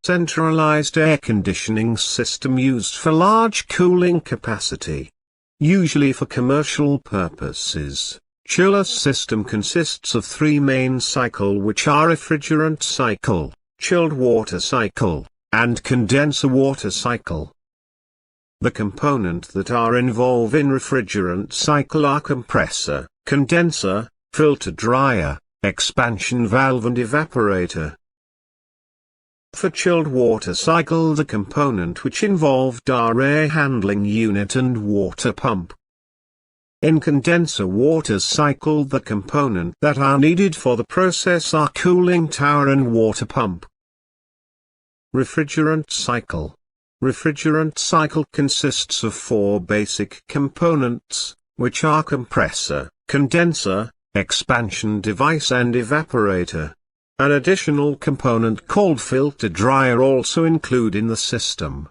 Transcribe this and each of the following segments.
centralized air conditioning system used for large cooling capacity. Usually for commercial purposes, chiller system consists of three main cycles, which are refrigerant cycle, chilled water cycle, and condenser water cycle. The components that are involved in refrigerant cycle are compressor, condenser, filter dryer, expansion valve and evaporator. For chilled water cycle, the component which involved are air handling unit and water pump. In condenser water cycle, the component that are needed for the process are cooling tower and water pump. Refrigerant cycle. Refrigerant cycle consists of four basic components, which are compressor, condenser, expansion device and evaporator. An additional component called filter dryer also included in the system.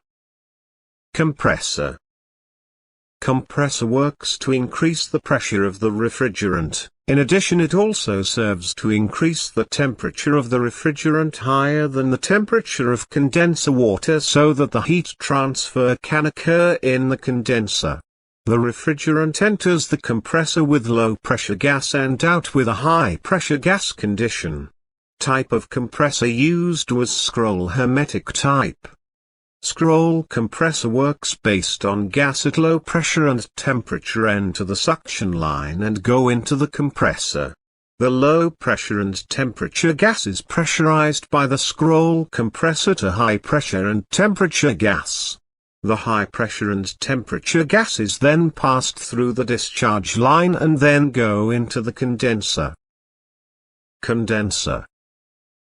Compressor. Compressor works to increase the pressure of the refrigerant. In addition, it also serves to increase the temperature of the refrigerant higher than the temperature of condenser water so that the heat transfer can occur in the condenser. The refrigerant enters the compressor with low pressure gas and out with a high pressure gas condition. Type of compressor used was scroll hermetic type. Scroll compressor works based on gas at low pressure and temperature enter the suction line and go into the compressor. The low pressure and temperature gas is pressurized by the scroll compressor to high pressure and temperature gas. The high pressure and temperature gas is then passed through the discharge line and then go into the condenser. Condenser.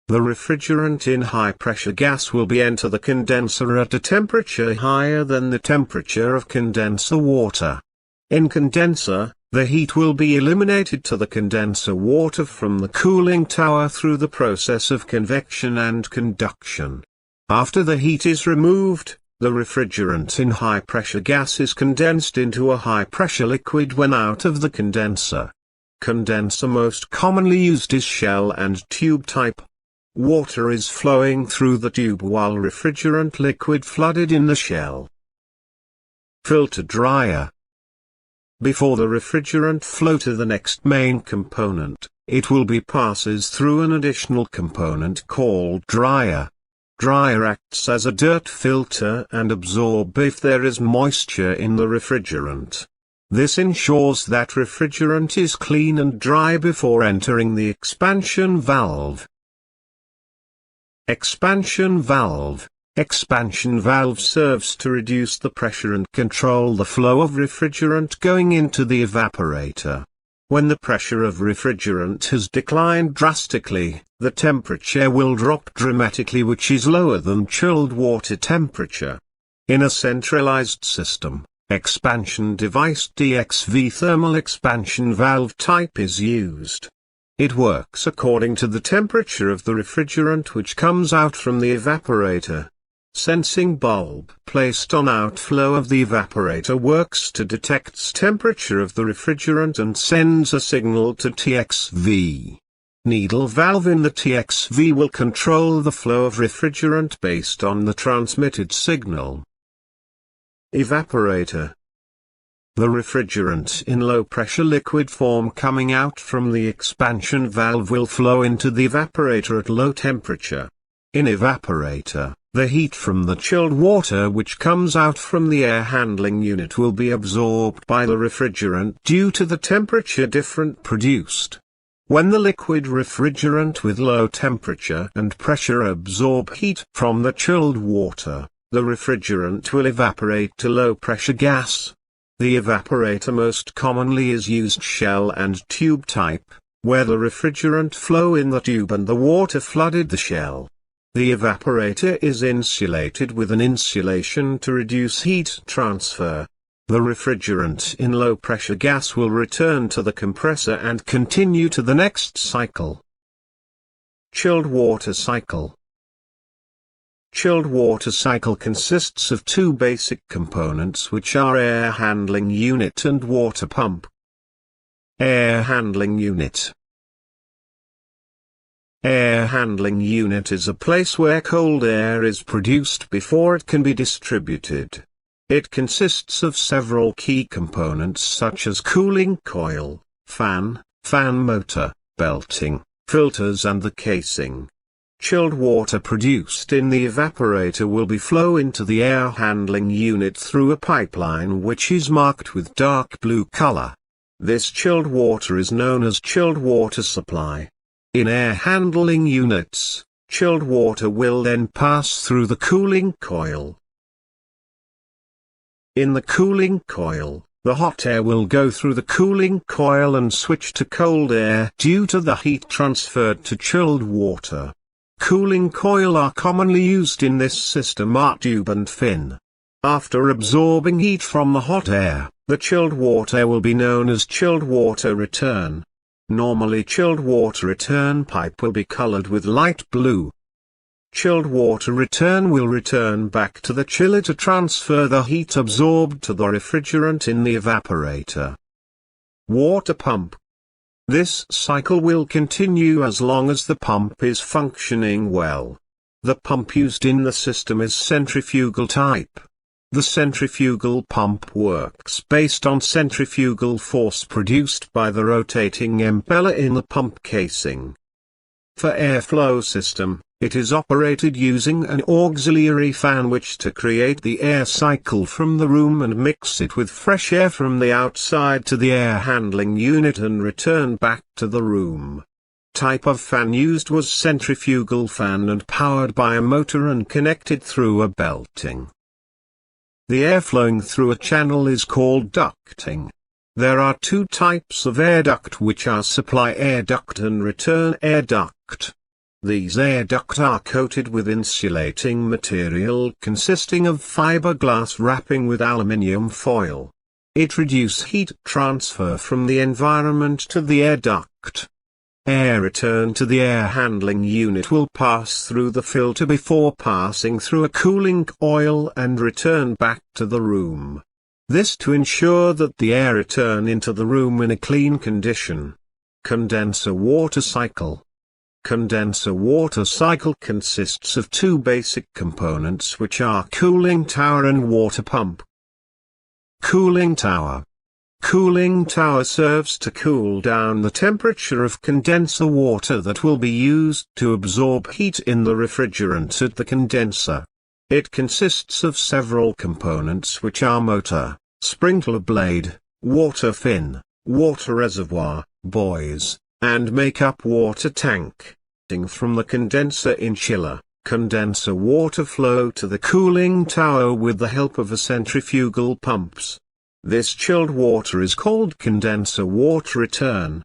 The refrigerant in high-pressure gas will be enter the condenser at a temperature higher than the temperature of condenser water. In condenser, the heat will be eliminated to the condenser water from the cooling tower through the process of convection and conduction. After the heat is removed, the refrigerant in high-pressure gas is condensed into a high-pressure liquid when out of the condenser. Condenser most commonly used is shell and tube type. Water is flowing through the tube while refrigerant liquid flooded in the shell. Filter dryer. Before the refrigerant flow to the next main component, it will be passes through an additional component called dryer. Dryer acts as a dirt filter and absorb if there is moisture in the refrigerant. This ensures that refrigerant is clean and dry before entering the expansion valve. Expansion valve. Expansion valve serves to reduce the pressure and control the flow of refrigerant going into the evaporator. When the pressure of refrigerant has declined drastically, the temperature will drop dramatically, which is lower than chilled water temperature. In a centralized system, expansion device DXV thermal expansion valve type is used. It works according to the temperature of the refrigerant which comes out from the evaporator. Sensing bulb placed on outflow of the evaporator works to detect temperature of the refrigerant and sends a signal to TXV. Needle valve in the TXV will control the flow of refrigerant based on the transmitted signal. Evaporator. The refrigerant in low-pressure liquid form coming out from the expansion valve will flow into the evaporator at low temperature. In evaporator, the heat from the chilled water which comes out from the air handling unit will be absorbed by the refrigerant due to the temperature difference produced. When the liquid refrigerant with low temperature and pressure absorb heat from the chilled water, the refrigerant will evaporate to low-pressure gas. The evaporator most commonly is used shell and tube type, where the refrigerant flow in the tube and the water flooded the shell. The evaporator is insulated with an insulation to reduce heat transfer. The refrigerant in low-pressure gas will return to the compressor and continue to the next cycle. Chilled water cycle. Chilled water cycle consists of two basic components which are air handling unit and water pump. Air handling unit. Air handling unit is a place where cold air is produced before it can be distributed. It consists of several key components such as cooling coil, fan motor, belting, filters and the casing. Chilled water produced in the evaporator will be flow into the air handling unit through a pipeline which is marked with dark blue color. This chilled water is known as chilled water supply. In air handling units, chilled water will then pass through the cooling coil. In the cooling coil, the hot air will go through the cooling coil and switch to cold air due to the heat transferred to chilled water. Cooling coil are commonly used in this system are tube and fin. After absorbing heat from the hot air, the chilled water will be known as chilled water return. Normally chilled water return pipe will be colored with light blue. Chilled water return will return back to the chiller to transfer the heat absorbed to the refrigerant in the evaporator. Water pump. This cycle will continue as long as the pump is functioning well. The pump used in the system is centrifugal type. The centrifugal pump works based on centrifugal force produced by the rotating impeller in the pump casing. For airflow system, it is operated using an auxiliary fan which to create the air cycle from the room and mix it with fresh air from the outside to the air handling unit and return back to the room. Type of fan used was centrifugal fan and powered by a motor and connected through a belting. The air flowing through a channel is called ducting. There are two types of air duct which are supply air duct and return air duct. These air ducts are coated with insulating material consisting of fiberglass wrapping with aluminium foil. It reduces heat transfer from the environment to the air duct. Air return to the air handling unit will pass through the filter before passing through a cooling coil and return back to the room. This to ensure that the air return into the room in a clean condition. Condenser water cycle. Condenser water cycle consists of two basic components which are cooling tower and water pump. Cooling tower. Cooling tower serves to cool down the temperature of condenser water that will be used to absorb heat in the refrigerant at the condenser. It consists of several components which are motor, sprinkler blade, water fin, water reservoir, buoys, and make-up water tank. From the condenser in chiller, condenser water flow to the cooling tower with the help of a centrifugal pumps. This chilled water is called condenser water return.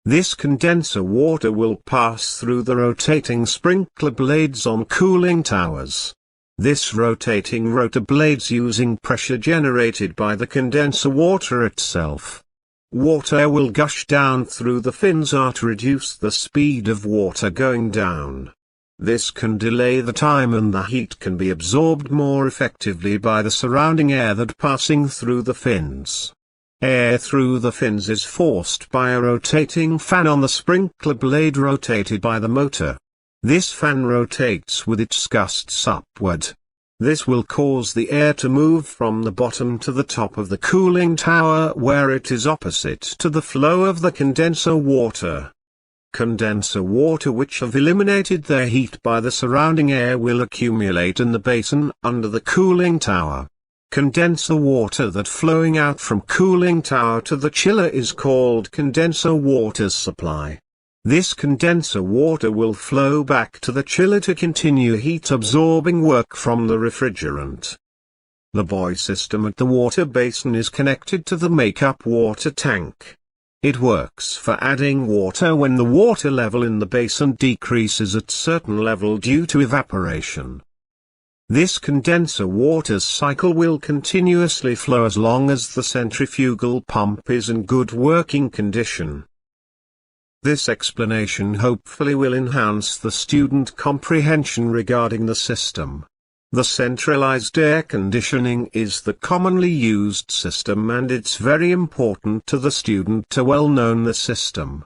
This condenser water will pass through the rotating sprinkler blades on cooling towers. This rotating rotor blades using pressure generated by the condenser water itself. Water will gush down through the fins to reduce the speed of water going down. This can delay the time and the heat can be absorbed more effectively by the surrounding air that passing through the fins. Air through the fins is forced by a rotating fan on the sprinkler blade rotated by the motor. This fan rotates with its gusts upward. This will cause the air to move from the bottom to the top of the cooling tower where it is opposite to the flow of the condenser water. Condenser water which have eliminated their heat by the surrounding air will accumulate in the basin under the cooling tower. Condenser water that flowing out from cooling tower to the chiller is called condenser water supply. This condenser water will flow back to the chiller to continue heat absorbing work from the refrigerant. The buoy system at the water basin is connected to the make-up water tank. It works for adding water when the water level in the basin decreases at certain level due to evaporation. This condenser water cycle will continuously flow as long as the centrifugal pump is in good working condition. This explanation hopefully will enhance the student comprehension regarding the system. The centralized air conditioning is the commonly used system and it's very important to the student to well know the system.